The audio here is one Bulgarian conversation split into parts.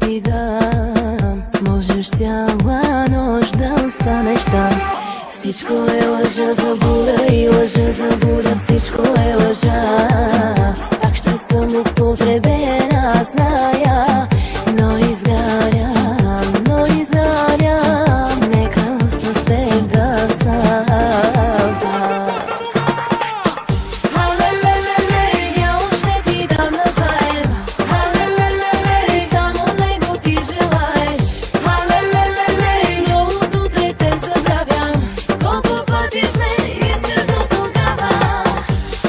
ти дам. Можеш цяла нощ да останеш там. Всичко е лъжа, забуда и лъжа, забуда. Всичко е лъжа. Пак ще съм употребена, зная. Но изгарям, но изгарям. Нека с теб да става. Халелелеле, дявол ще ти дам назаем. Халелелеле, само него ти желаеш. Халелелеле, новото дете забравям. Колко пъти сме искаш до тогава.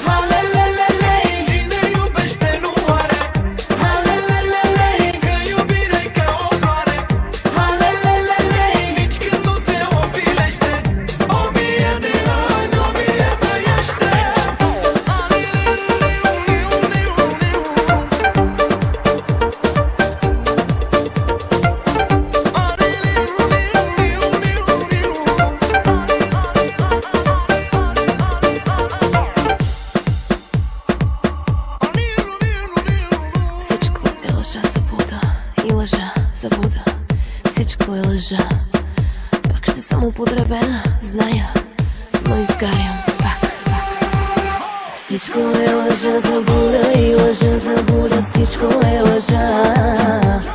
Халелелеле, Cine iubește nu moare, халелелеле, că iubirea-i ca o floare. халелелеле. Nici când nu se ofilește, 1000 de ani, 1000 trăiește. Всичко е лъжа, забуда и лъжа, забуда. Всичко е лъжа. Пак ще съм употребена, зная, но изгарям пак. Всичко е лъжа, забуда и лъжа, забуда. Всичко е лъжа.